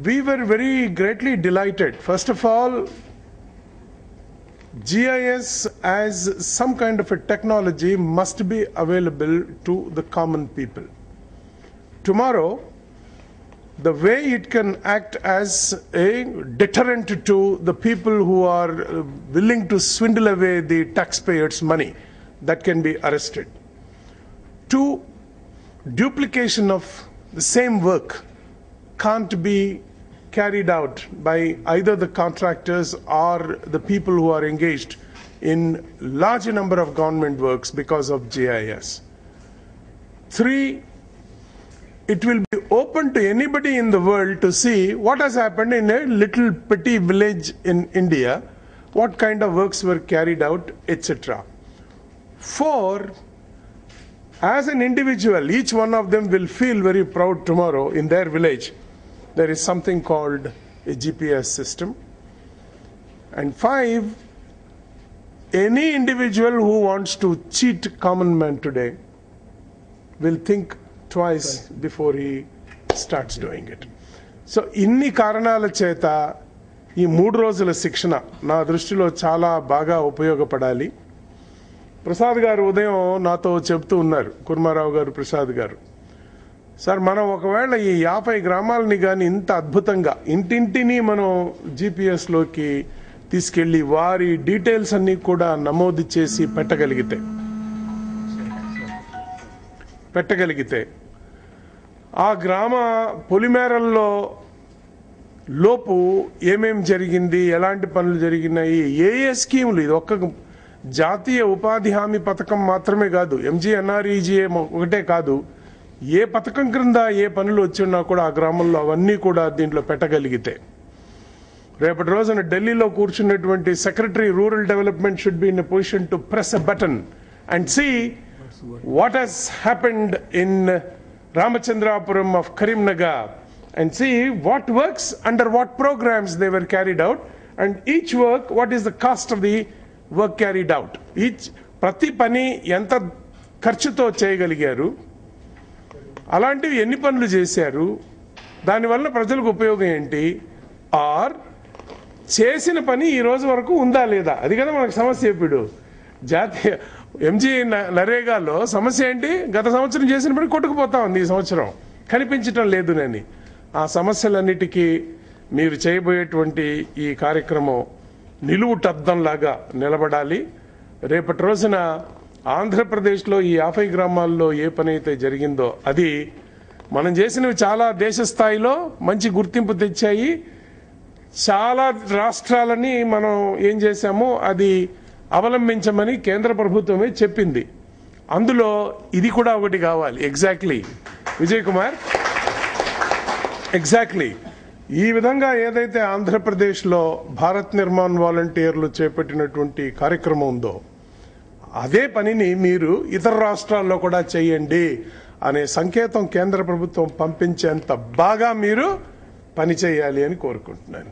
We were very greatly delighted. First of all, GIS as some kind of a technology must be available to the common people. Tomorrow, the way it can act as a deterrent to the people who are willing to swindle away the taxpayers' money, that can be arrested. Two, duplication of the same work can't be carried out by either the contractors or the people who are engaged in large number of government works because of GIS. Three, it will be open to anybody in the world to see what has happened in a little petty village in India, what kind of works were carried out, etc. Four, as an individual, each one of them will feel very proud tomorrow in their village. There is something called a GPS system. And five, any individual who wants to cheat common man today will think twice before he starts doing it. So, inni కారణాల చేత ఈ 3 రోజుల శిక్షణ నా దృష్టిలో చాలా బాగా ఉపయోగపడాలి. ప్రసాద్ గారు ఉదయం నాతో చెప్తూ ఉన్నారు, కుర్మారావు గారు, ప్రసాద్ గారు, సార్ మనం ఒకవేళ ఈ 50 గ్రామాలని కానీ ఇంత అద్భుతంగా ఇంటింటిని మనం జీపీఎస్లోకి తీసుకెళ్లి వారి డీటెయిల్స్ అన్నీ కూడా నమోదు చేసి పెట్టగలిగితే ఆ గ్రామ పొలిమేరల్లో లోపు ఏమేం జరిగింది, ఎలాంటి పనులు జరిగినాయి, ఏ స్కీములు, ఇది ఒక్క జాతీయ ఉపాధి హామీ పథకం మాత్రమే కాదు, ఎంజీఎన్ఆర్ఈజీఏ ఒకటే కాదు, ఏ పథకం క్రింద ఏ పనులు వచ్చినా కూడా ఆ గ్రామంలో అవన్నీ కూడా దీంట్లో పెట్టగలిగితే రేపటి రోజున ఢిల్లీలో కూర్చున్నటువంటి secretary rural development should be in a position to press a button and see what has happened in Ramachandrapuram of Karimnagar and see what works under what programs they were carried out, and each work, what is the cost of the work carried out. Each prati pani enta ఖర్చుతో చేయగలిగారు, అలాంటివి ఎన్ని పనులు చేశారు, దానివల్ల ప్రజలకు ఉపయోగం ఏంటి, ఆర్ చేసిన పని ఈ రోజు వరకు ఉందా లేదా, అది కదా మనకు సమస్య. ఇప్పుడు జాతీయ ఎంజీ నరేగాలో సమస్య ఏంటి, గత సంవత్సరం చేసిన పని కొట్టుకుపోతా ఉంది, ఈ సంవత్సరం కనిపించటం లేదు అని. ఆ సమస్యలన్నిటికీ మీరు చేయబోయేటువంటి ఈ కార్యక్రమం నిలువుటద్దంలాగా నిలబడాలి. రేపటి రోజున ఆంధ్రప్రదేశ్లో ఈ 50 గ్రామాల్లో ఏ పని అయితే జరిగిందో అది మనం చేసినవి చాలా దేశ స్థాయిలో మంచి గుర్తింపు తెచ్చాయి. చాలా రాష్ట్రాలని మనం ఏం చేశామో అది అవలంబించమని కేంద్ర ప్రభుత్వమే చెప్పింది. అందులో ఇది కూడా ఒకటి కావాలి. ఎగ్జాక్ట్లీ విజయ్ కుమార్, ఎగ్జాక్ట్లీ ఈ విధంగా ఏదైతే ఆంధ్రప్రదేశ్లో భారత్ నిర్మాణ్ వాలంటీర్లు చేపట్టినటువంటి కార్యక్రమం ఉందో అదే పనిని మీరు ఇతర రాష్ట్రాల్లో కూడా చేయండి అనే సంకేతం కేంద్ర ప్రభుత్వం పంపించేంత బాగా మీరు పని చేయాలి అని కోరుకుంటున్నాను.